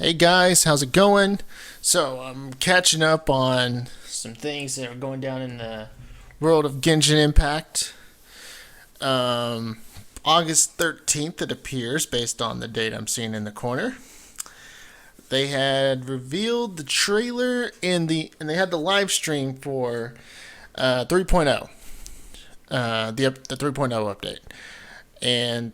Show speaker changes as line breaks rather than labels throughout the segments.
Hey guys, how's it going? So I'm catching up on some things that are going down in the world of Genshin Impact. August 13th it appears, based on the date I'm seeing in the corner. They had revealed the trailer and they had the live stream for 3.0. The 3.0 update. And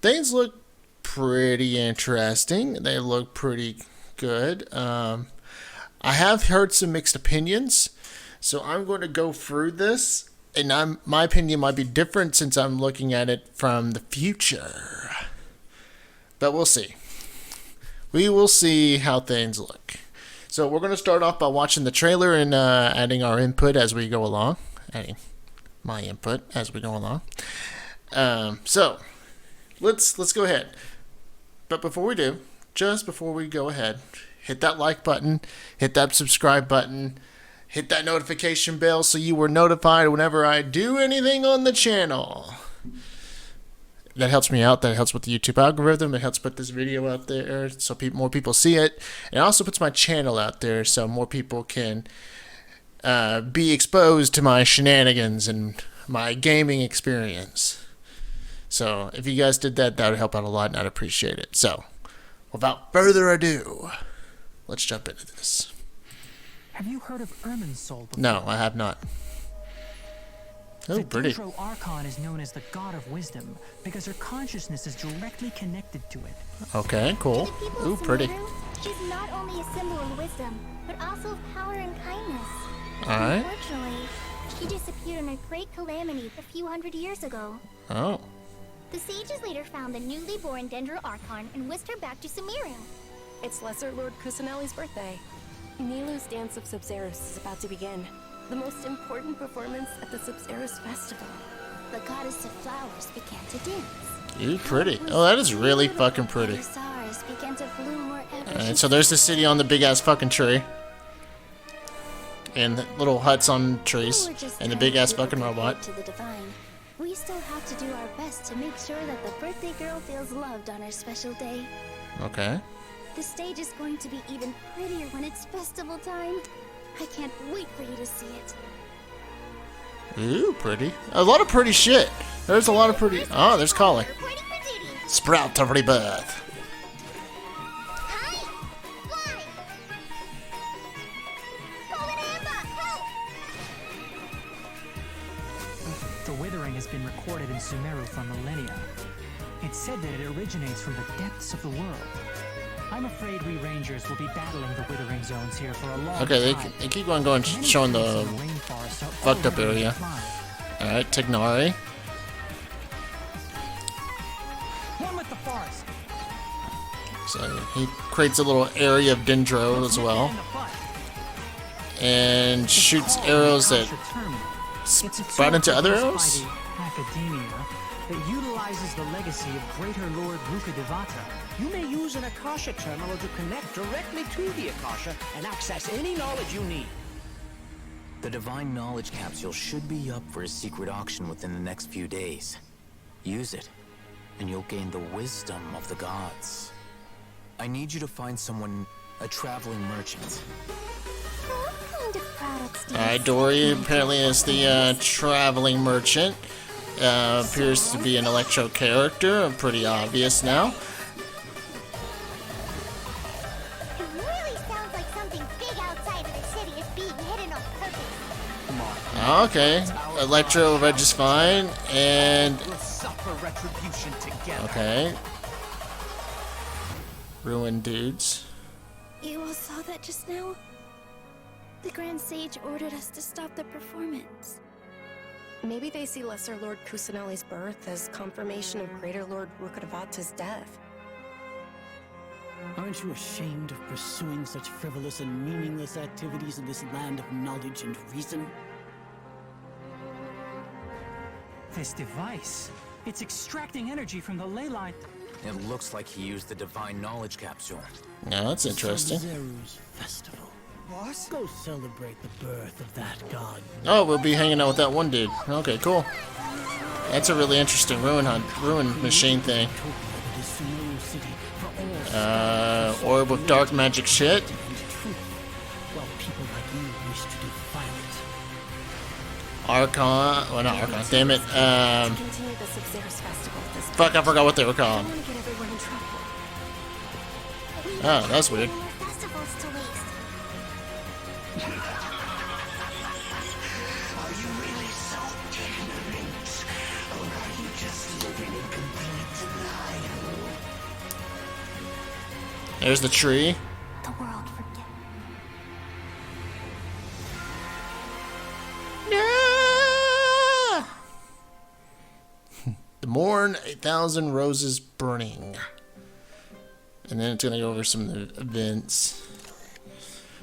things look pretty interesting. They look pretty good. I have heard some mixed opinions, so I'm going to go through this, and my opinion might be different since I'm looking at it from the future. But we'll see. We will see how things look. So we're going to start off by watching the trailer and adding our input as we go along. Adding my input as we go along. So let's go ahead. But before we do, just before we go ahead, hit that like button, hit that subscribe button, hit that notification bell so you were notified whenever I do anything on the channel. That helps me out. That helps with the YouTube algorithm. It helps put this video out there so more people see it. It also puts my channel out there so more people can be exposed to my shenanigans and my gaming experience. So if you guys did that, that would help out a lot, and I'd appreciate it. So, without further ado, let's jump into this.
Have you heard of Ermin's soul before?
No, I have not. Oh, pretty.
The Archon is known as the God of Wisdom because her consciousness is directly connected to it.
Okay, cool. Ooh, pretty.
She's not only a symbol of wisdom, but also of power and kindness.
Alright.
Unfortunately, she disappeared in a great calamity a few hundred years ago.
Oh.
The sages later found the newly born Dendro Archon and whisked her back to Sumeru.
It's Lesser Lord Kusanali's birthday. Nilu's Dance of Subzerus is about to begin. The most important performance at the Subzerus Festival.
The goddess of flowers began to dance.
Ooh, pretty. Oh, that is really fucking pretty.
The stars began to bloom wherever
Alright, so there's the city on the big ass fucking tree. And the little huts on trees. And the big ass fucking robot.
To the divine. We still have to do our best to make sure that the birthday girl feels loved on her special day.
Okay.
The stage is going to be even prettier when it's festival time. I can't wait for you to see it.
Ooh, pretty. A lot of pretty shit. There's a lot of pretty... Oh, there's Collie. Sprout to rebirth.
The withering has been recorded in Sumeru for millennia. It's said that it originates from the depths of the world. I'm afraid we rangers will be battling the withering zones here for a long
Okay,
time.
they keep on going, showing the fucked up area. Alright, Tignari.
One with the forest.
So he creates a little area of Dendro as well. And shoots arrows that sprout into other arrows?
Academia that utilizes the legacy of Greater Lord Rukkhadevata.
You may use an Akasha terminal to connect directly to the Akasha and access any knowledge you need.
The Divine Knowledge Capsule should be up for a secret auction within the next few days. Use it, and you'll gain the wisdom of the gods. I need you to find someone, a traveling merchant.
What kind of products do you
Alright, Dory apparently is the traveling merchant. Appears to be an Electro character, pretty obvious now.
It really sounds like something big outside of the city is being hidden on purpose.
Okay, Electro Reg is fine, and...
We'll suffer retribution together.
Okay. Ruined dudes.
You all saw that just now? The Grand Sage ordered us to stop the performance.
Maybe they see Lesser Lord Kusanali's birth as confirmation of Greater Lord Rukkhadevata's death.
Aren't you ashamed of pursuing such frivolous and meaningless activities in this land of knowledge and reason?
This device, it's extracting energy from the ley line.
It looks like he used the Divine Knowledge Capsule.
Yeah, that's interesting.
Zeru's festival. What? Go celebrate the birth of that god.
Oh, we'll be hanging out with that one dude. Okay, cool. That's a really interesting ruin machine thing. orb with dark magic shit.
Well, people like you wish to defile it.
Archon. Well, not Archon. Damn it.
Continue the Sub-Zero's festival this time.
Fuck, I forgot what they were
I
called.
don't want to get everyone in trouble.
Oh, that's weird.
More festivals to waste.
There's the tree.
The world forget.
Yeah! The morn, 8,000 roses burning. And then it's going to go over some of the events.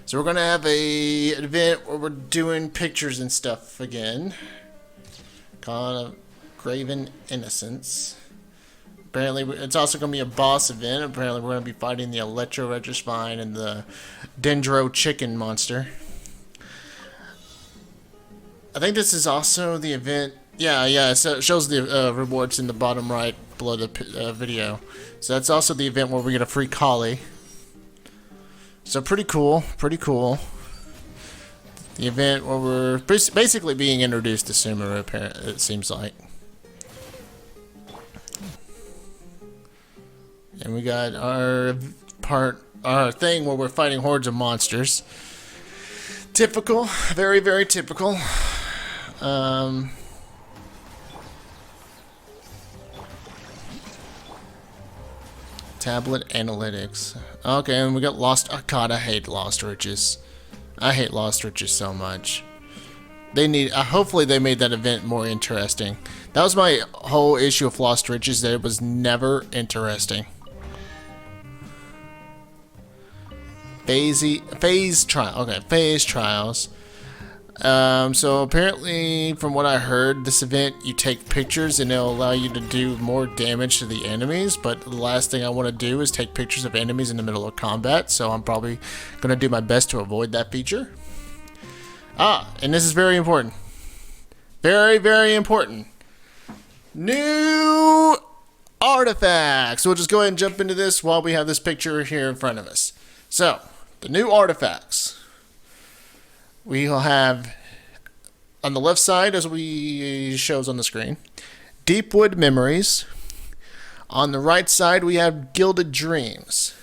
So we're going to have an event where we're doing pictures and stuff again. Called Graven Innocence. Apparently, it's also going to be a boss event. Apparently, we're going to be fighting the Electro Retrospine and the Dendro Chicken Monster. I think this is also the event. Yeah, it shows the rewards in the bottom right below the video. So that's also the event where we get a free collie. So pretty cool. The event where we're basically being introduced to Sumeru, apparently, it seems like. And we got our thing where we're fighting hordes of monsters. Typical, very, very typical. Tablet analytics. Okay, and we got Lost. Oh God, I hate Lost Riches. I hate Lost Riches so much. They need. Hopefully, they made that event more interesting. That was my whole issue with Lost Riches, that it was never interesting. Phase trial. Okay, phase trials. So apparently, from what I heard, this event you take pictures and it'll allow you to do more damage to the enemies. But the last thing I want to do is take pictures of enemies in the middle of combat. So I'm probably gonna do my best to avoid that feature. And this is very important. Very, very important. New artifacts. We'll just go ahead and jump into this while we have this picture here in front of us. So, the new artifacts. We will have, on the left side, as we shows on the screen, Deepwood Memories. On the right side, we have Gilded Dreams.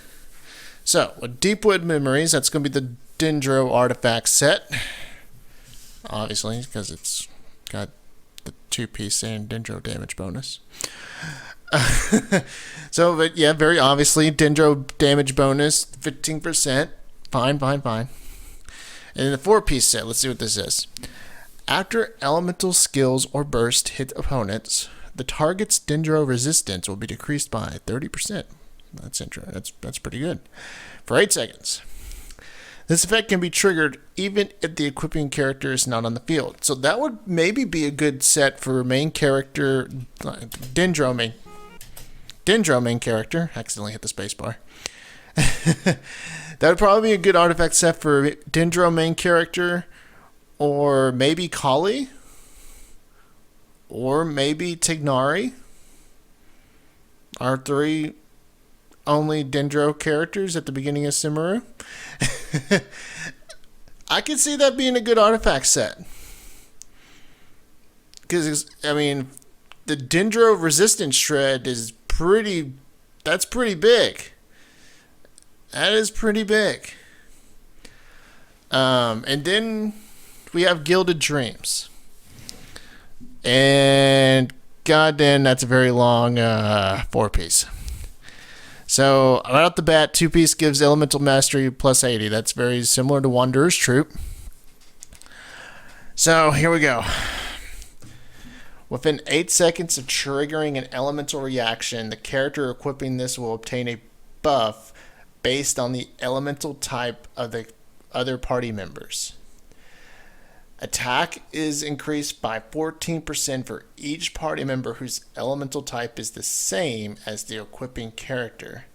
So, with Deepwood Memories, that's going to be the Dendro artifact set. Obviously, because it's got the 2-piece and Dendro damage bonus. So, but yeah, very obviously, Dendro damage bonus, 15%. Fine. And then the 4-piece set, let's see what this is. After elemental skills or burst hit opponents, the target's Dendro resistance will be decreased by 30%. That's interesting. That's pretty good. For 8 seconds. This effect can be triggered even if the equipping character is not on the field. So that would maybe be a good set for main character, Dendro main character. Accidentally hit the spacebar. That would probably be a good artifact set for Dendro main character, or maybe Kali, or maybe Tignari. Our 3 only Dendro characters at the beginning of Sumeru. I could see that being a good artifact set. Because, I mean, the Dendro resistance shred is that's pretty big. That is pretty big. And then we have Gilded Dreams. And goddamn, that's a very long 4-piece. So, right off the bat, 2-piece gives Elemental Mastery plus 80. That's very similar to Wanderer's Troop. So, here we go. Within 8 seconds of triggering an elemental reaction, the character equipping this will obtain a buff based on the elemental type of the other party members. Attack is increased by 14% for each party member whose elemental type is the same as the equipping character.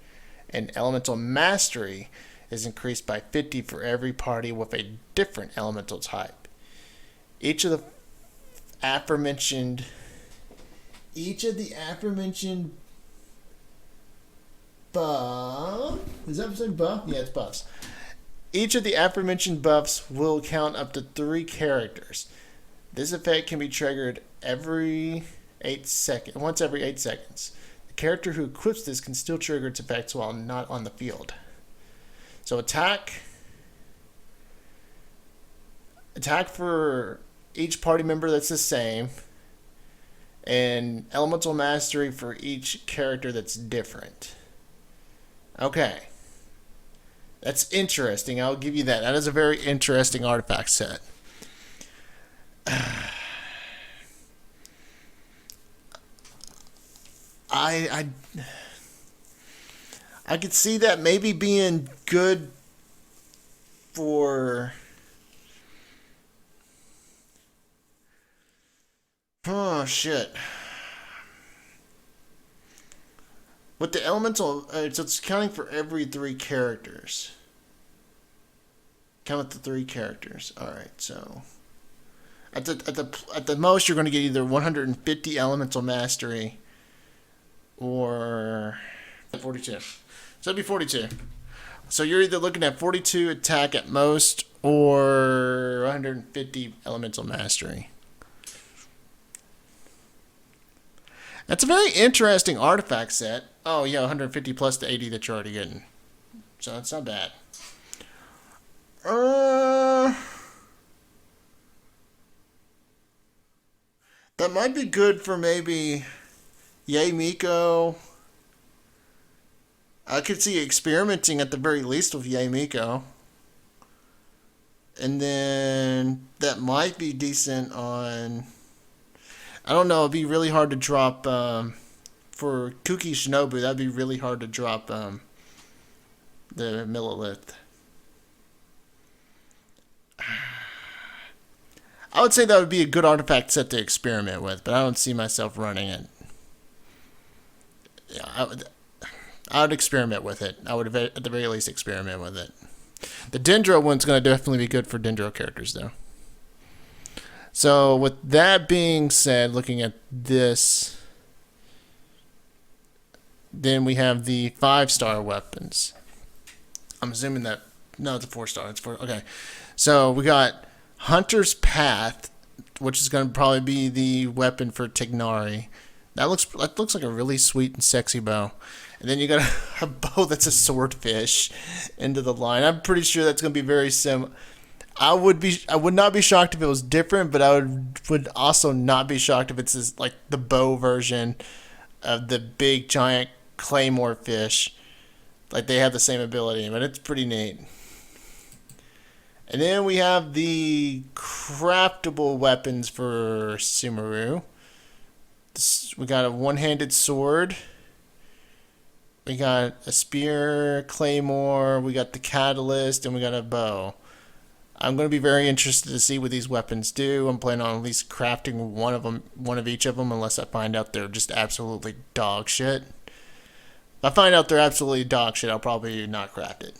And elemental mastery is increased by 50 for every party with a different elemental type. Each of the aforementioned buff. Is that say buff? Yeah, it's buffs. Each of the aforementioned buffs will count up to 3 characters. This effect can be triggered every 8 seconds. Once every 8 seconds. The character who equips this can still trigger its effects while not on the field. So attack for each party member, that's the same. And elemental mastery for each character that's different. Okay. That's interesting. I'll give you that. That is a very interesting artifact set. I could see that maybe being good for... Oh, shit. With the elemental, so it's counting for every 3 characters. Count the 3 characters. All right, so at the most, you're going to get either 150 elemental mastery or 42. So it'd be 42. So you're either looking at 42 attack at most or 150 elemental mastery. That's a very interesting artifact set. Oh, yeah, 150 plus the 80 that you're already getting. So that's not bad. That might be good for maybe Yay Miko. I could see experimenting at the very least with Yay Miko. And then that might be decent on... I don't know, it'd be really hard to drop, for Kuki Shinobu, that'd be really hard to drop, the Millilith. I would say that would be a good artifact set to experiment with, but I don't see myself running it. Yeah, I would experiment with it. I would at the very least experiment with it. The Dendro one's going to definitely be good for Dendro characters, though. So, with that being said, looking at this, then we have the 5-star weapons. I'm assuming that, no, it's a 4-star. It's 4. Okay. So, we got Hunter's Path, which is going to probably be the weapon for Tignari. That looks like a really sweet and sexy bow. And then you got a bow that's a swordfish into the line. I'm pretty sure that's going to be very similar. I would not be shocked if it was different, but I would also not be shocked if it's like the bow version of the big giant claymore fish. Like they have the same ability, but it's pretty neat. And then we have the craftable weapons for Sumeru. We got a one-handed sword. We got a spear, claymore, we got the catalyst, and we got a bow. I'm going to be very interested to see what these weapons do. I'm planning on at least crafting one of each of them, unless I find out they're just absolutely dog shit. If I find out they're absolutely dog shit, I'll probably not craft it.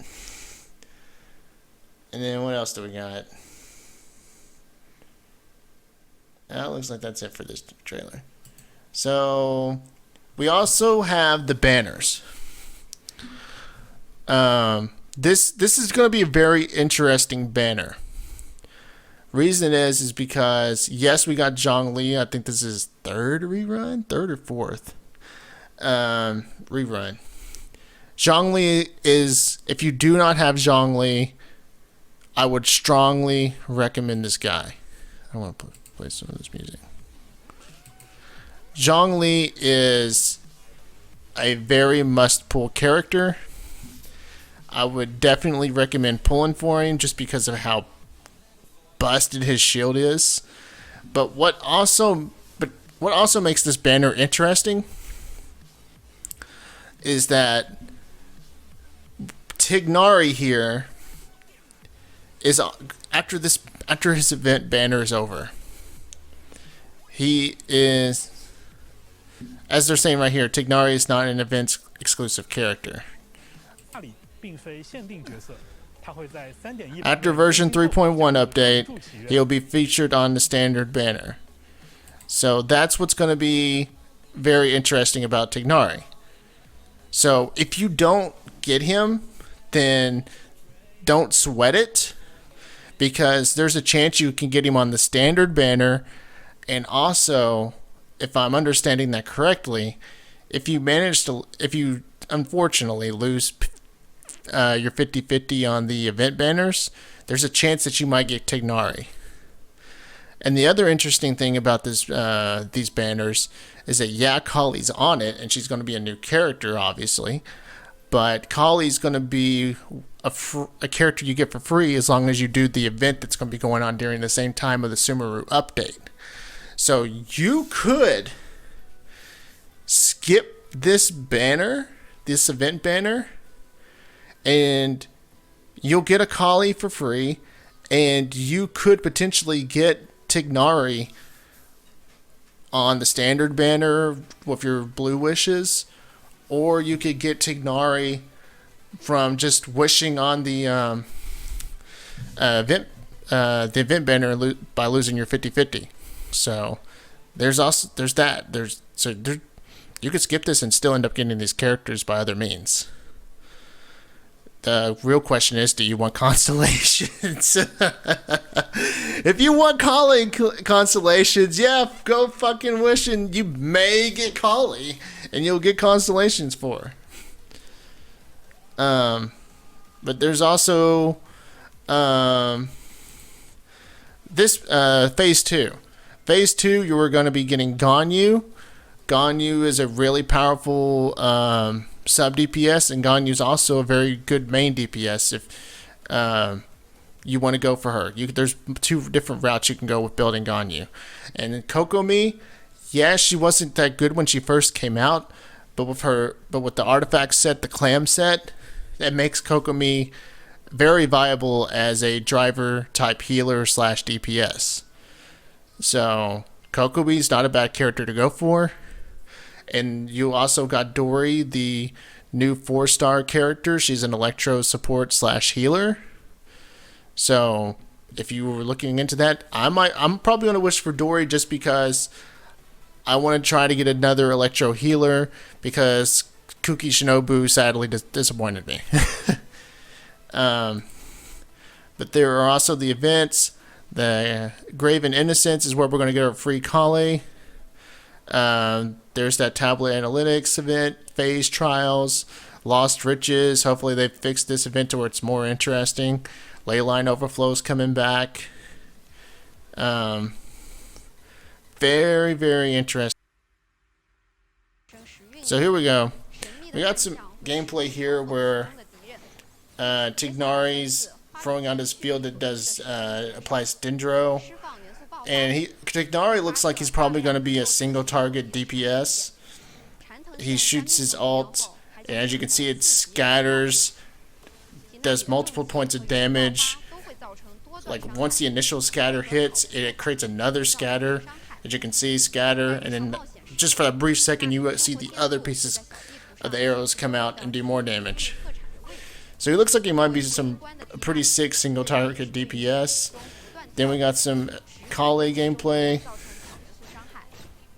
And then what else do we got? It looks like that's it for this trailer. So we also have the banners. This is going to be a very interesting banner. Reason is because yes, we got Zhongli. I think this is third or fourth rerun. Zhongli is, if you do not have Zhongli, I would strongly recommend this guy. I want to play some of this music. Zhongli is a very must-pull character. I would definitely recommend pulling for him just because of how busted his shield is. But what also makes this banner interesting is that Tignari here is after his event banner is over. He is, as they're saying right here, Tignari is not an event exclusive character. After version 3.1 update, he'll be featured on the standard banner. So that's what's going to be very interesting about Tignari. So if you don't get him, then don't sweat it, because there's a chance you can get him on the standard banner. And also, if I'm understanding that correctly, if you unfortunately lose your 50-50 on the event banners, there's a chance that you might get Tignari. And the other interesting thing about these banners is that, yeah, Kali's on it, and she's going to be a new character, obviously. But Kali's going to be a character you get for free as long as you do the event that's going to be going on during the same time of the Sumeru update. So you could skip this banner, this event banner, and you'll get a Kali for free, and you could potentially get Tignari on the standard banner with your blue wishes, or you could get Tignari from just wishing on the event banner by losing your 50-50. So there's that. You could skip this and still end up getting these characters by other means. The real question is, do you want constellations? If you want Kali constellations, yeah, go fucking wish, and you may get Kali, and you'll get constellations for her. But there's also this phase 2. Phase 2, you are going to be getting Ganyu. Ganyu is a really powerful sub DPS, and Ganyu is also a very good main DPS if you want to go for her. There's 2 different routes you can go with building Ganyu. And Kokomi, yeah, she wasn't that good when she first came out, but with the artifact set, the clam set, that makes Kokomi very viable as a driver type healer / DPS. So Kokomi's not a bad character to go for. And you also got Dori, the new 4-star character. She's an electro support / healer. So if you were looking into that, I'm probably gonna wish for Dori just because I want to try to get another electro healer, because Kuki Shinobu sadly disappointed me. But there are also the events. The Graven Innocence is where we're going to get our free Kali. There's that tablet analytics event, phase trials, Lost Riches. Hopefully they fixed this event to where it's more interesting. Leyline Overflow's coming back. Very, very interesting. So here we go. We got some gameplay here where Tignari's throwing out his field that applies Dendro. And Tignari looks like he's probably going to be a single target DPS. He shoots his ult, and as you can see, it scatters, does multiple points of damage. Like once the initial scatter hits, it creates another scatter. As you can see, scatter, and then just for a brief second, you see the other pieces of the arrows come out and do more damage. So he looks like he might be some pretty sick single target DPS. Then we got some Kali gameplay.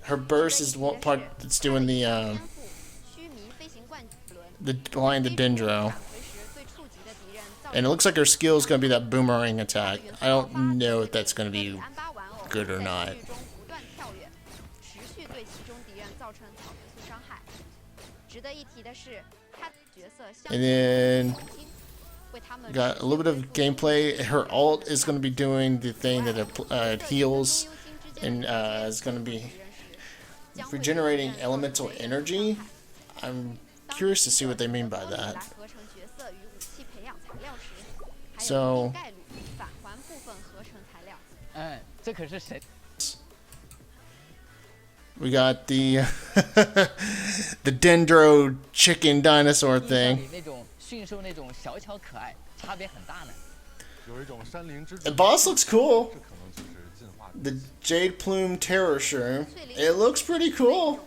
Her burst is the one part that's doing the applying the Dendro. And it looks like her skill is going to be that boomerang attack. I don't know if that's going to be good or not. And then got a little bit of gameplay. Her ult is going to be doing the thing that it heals, and is going to be regenerating elemental energy. I'm curious to see what they mean by that. So we got the the Dendro chicken dinosaur thing. The boss looks cool. The Jade Plume Terror Shroom. It looks pretty cool.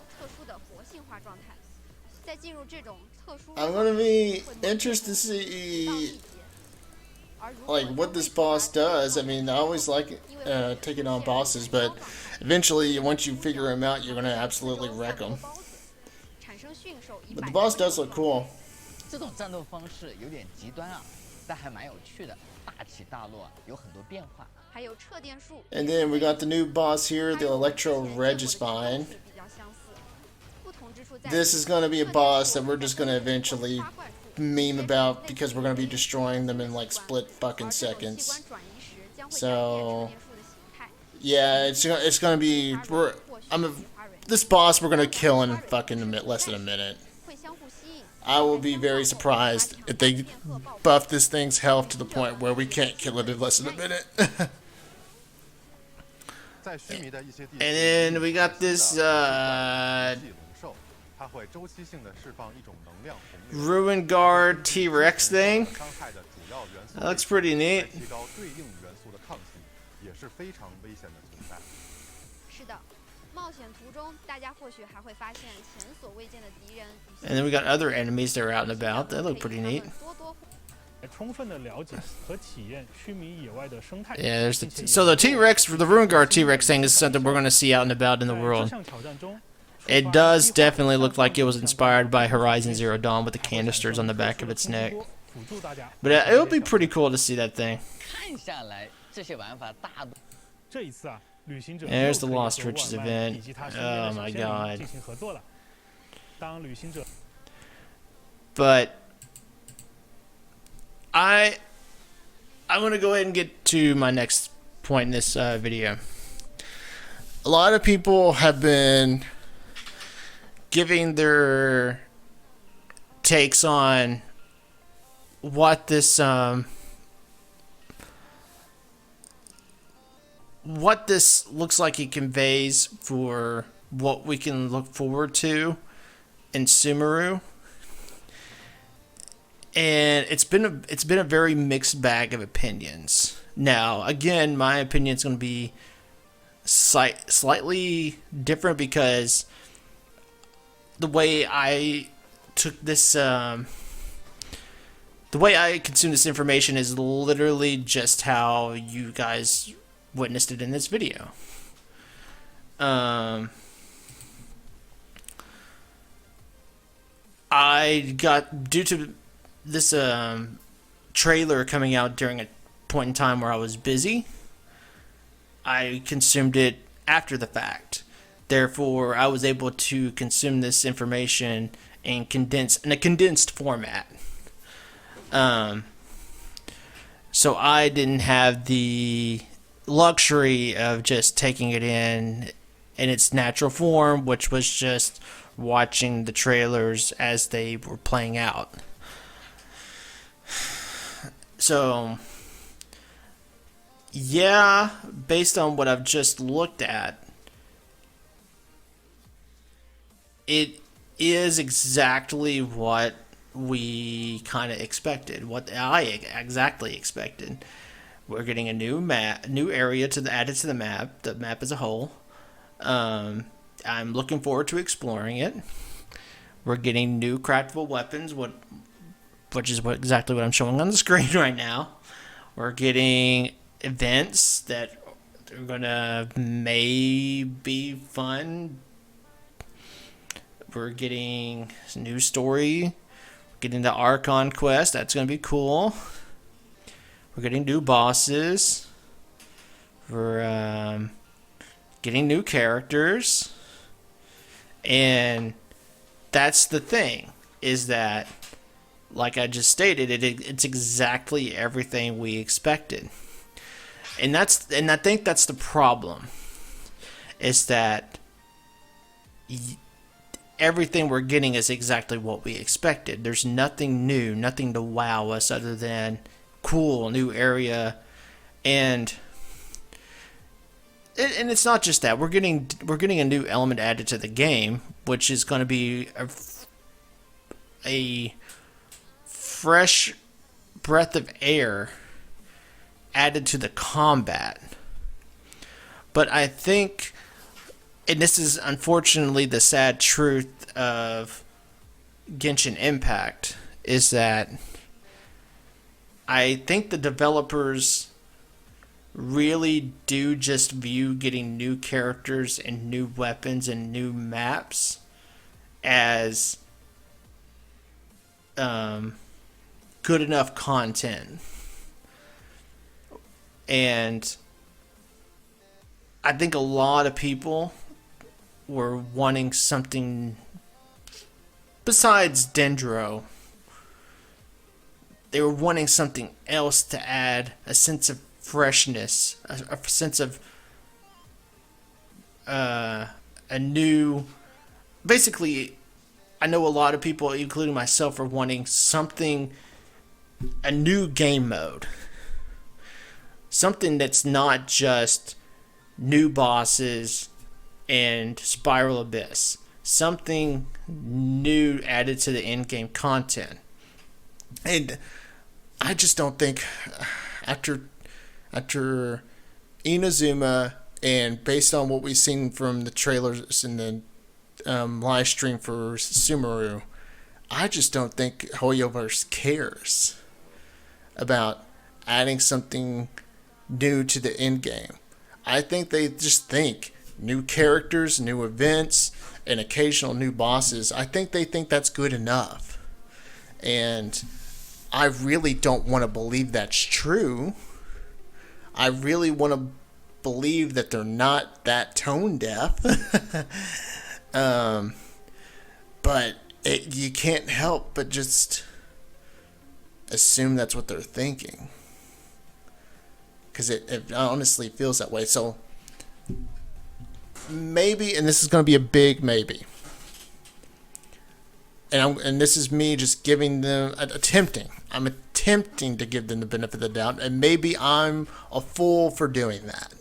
I'm gonna be interested to see like what this boss does. I mean, I always like taking on bosses, but eventually, once you figure them out, you're gonna absolutely wreck them. But the boss does look cool.
这种战斗方式有点极端啊，但还蛮有趣的，大起大落，有很多变化。
And then we got the new boss here, the Electro Regispine. This is going to be a boss that we're just going to eventually meme about because we're going to be destroying them in like split fucking seconds. So yeah, it's going to be this boss we're going to kill in fucking less than a minute. I will be very surprised if they buff this thing's health to the point where we can't kill it in less than a minute. And then we got this Ruin Guard T-Rex thing. That looks pretty neat. And then we got other enemies that are out and about. They look pretty neat. Yeah, there's the T-Rex, the Ruin Guard T-Rex thing is something we're going to see out and about in the world. It does definitely look like it was inspired by Horizon Zero Dawn with the canisters on the back of its neck. But it'll be pretty cool to see that thing. There's the Lost Riches event. Oh my god. But I'm going to go ahead and get to my next point in this video. A lot of people have been giving their takes on what this looks like it conveys for what we can look forward to in Sumeru. And it's been a very mixed bag of opinions. Now, again, my opinion is going to be slightly different because the way I took this, the way I consume this information is literally just how you guys witnessed it in this video. I got, due to this trailer coming out during a point in time where I was busy, I consumed it after the fact. Therefore, I was able to consume this information in a condensed format. So I didn't have the luxury of just taking it in its natural form, which was just watching the trailers as they were playing out. So, yeah, based on what I've just looked at, it is exactly what we kind of expected, what I exactly expected. We're getting a new area added to the map as a whole. I'm looking forward to exploring it. We're getting new craftable weapons, which is exactly what I'm showing on the screen right now. We're getting events that are gonna be fun. We're getting a new story. We're getting the Archon quest. That's gonna be cool. We're getting new bosses. We're getting new characters. And that's the thing, is that, like I just stated, it's exactly everything we expected. And I think that's the problem, is that everything we're getting is exactly what we expected. There's nothing new, nothing to wow us other than cool new area, and it's not just that. We're getting a new element added to the game, which is going to be a fresh breath of air added to the combat. But I think, and this is unfortunately the sad truth of Genshin Impact, is that I think the developers really do just view getting new characters and new weapons and new maps as good enough content. And I think a lot of people were wanting something besides Dendro. They were wanting something else to add a sense of freshness, a sense of a new... Basically, I know a lot of people, including myself, are wanting something, a new game mode. Something that's not just new bosses and Spiral Abyss. Something new added to the in-game content. And I just don't think after Inazuma, and based on what we've seen from the trailers and the live stream for Sumeru, I just don't think Hoyoverse cares about adding something new to the end game. I think they just think new characters, new events, and occasional new bosses. I think they think that's good enough. And I really don't want to believe that's true. I really want to believe that they're not that tone deaf. But you can't help but just assume that's what they're thinking. Because it honestly feels that way. So maybe, and this is going to be a big maybe, and this is me just giving them, I'm attempting to give them the benefit of the doubt, and maybe I'm a fool for doing that.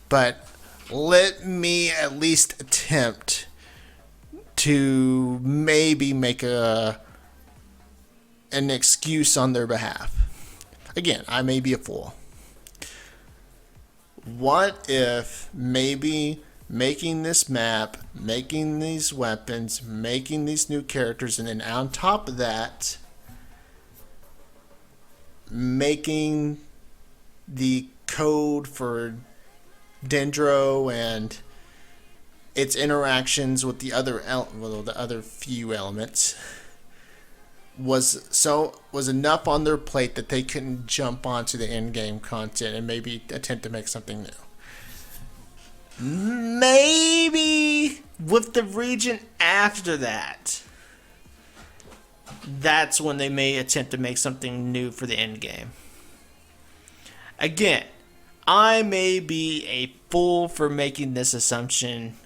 But let me at least attempt to maybe make an excuse on their behalf. Again, I may be a fool. What if maybe making this map, making these weapons, making these new characters, and then on top of that, making the code for Dendro and its interactions with the other few elements was enough on their plate that they couldn't jump onto the in-game content and maybe attempt to make something new. Maybe with the region after that, that's when they may attempt to make something new for the end game. Again, I may be a fool for making this assumption,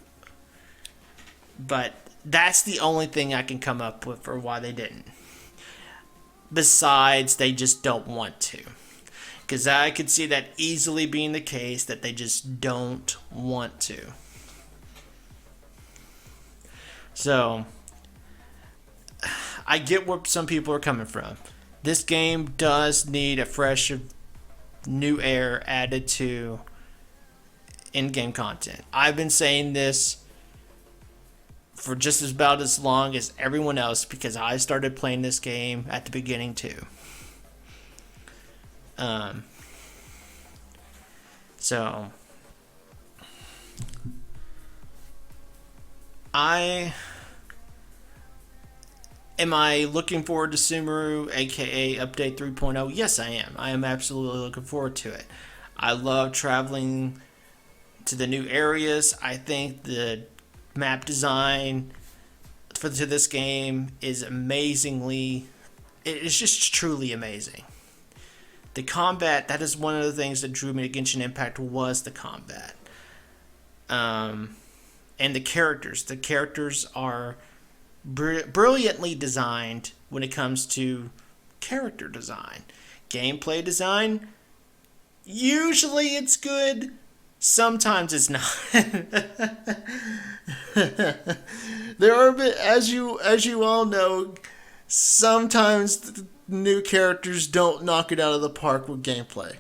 but that's the only thing I can come up with for why they didn't. Besides, they just don't want to. Because I could see that easily being the case, that they just don't want to. So, I get where some people are coming from. This game does need a fresh, new air added to in-game content. I've been saying this for just about as long as everyone else, because I started playing this game at the beginning too. So am I looking forward to Sumeru, aka Update 3.0? Yes, I am. I am absolutely looking forward to it. I love traveling to the new areas. I think the map design to this game is amazingly... It's just truly amazing. The combat, that is one of the things that drew me to Genshin Impact, was the combat. And the characters. The characters are brilliantly designed when it comes to character design. Gameplay design, usually it's good, sometimes it's not. There are, as you all know, sometimes the new characters don't knock it out of the park with gameplay.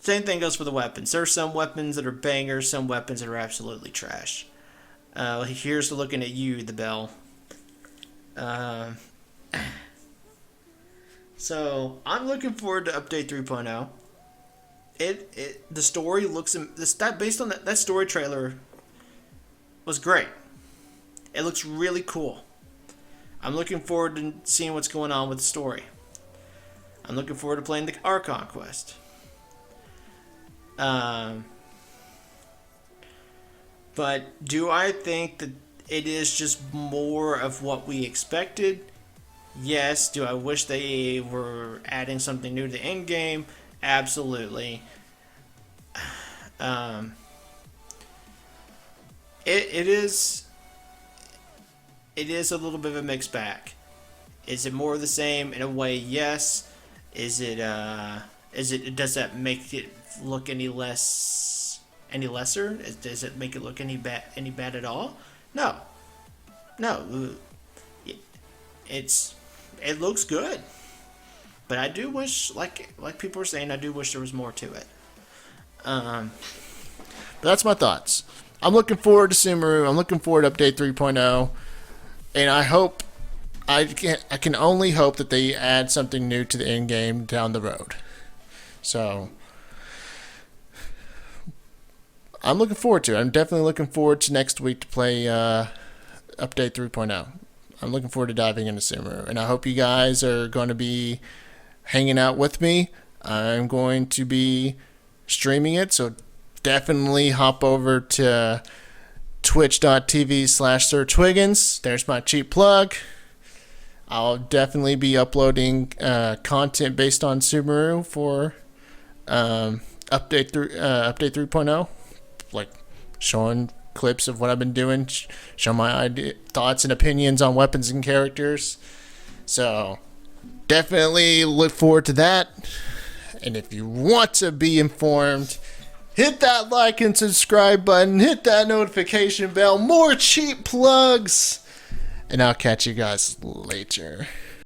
Same thing goes for the weapons. There are some weapons that are bangers, some weapons that are absolutely trash. Here's looking at you, the bell. So, I'm looking forward to Update 3.0.
the story looks that based on that story trailer was great. It looks really cool. I'm looking forward to seeing what's going on with the story. I'm looking forward to playing the Archon quest. But do I think that it is just more of what we expected? Yes. Do I wish they were adding something new to the end game? Absolutely. It is a little bit of a mixed bag. Is it more of the same? In a way, yes. Does that make it look any lesser? Does it make it look any bad at all? No. It looks good. But I do wish, like people were saying, I do wish there was more to it.
But that's my thoughts. I'm looking forward to Sumeru. I'm looking forward to Update 3.0. And I can only hope that they add something new to the end game down the road. So I'm looking forward to it. I'm definitely looking forward to next week to play Update 3.0. I'm looking forward to diving into Sumeru. And I hope you guys are going to be hanging out with me. I'm going to be streaming it, so definitely hop over to twitch.tv/Sir Twiggens. There's my cheap plug. I'll definitely be uploading content based on Sumeru for Update 3.0, like showing clips of what I've been doing, show my thoughts and opinions on weapons and characters. So definitely look forward to that. And if you want to be informed, hit that like and subscribe button, hit that notification bell, more cheap plugs, and I'll catch you guys later.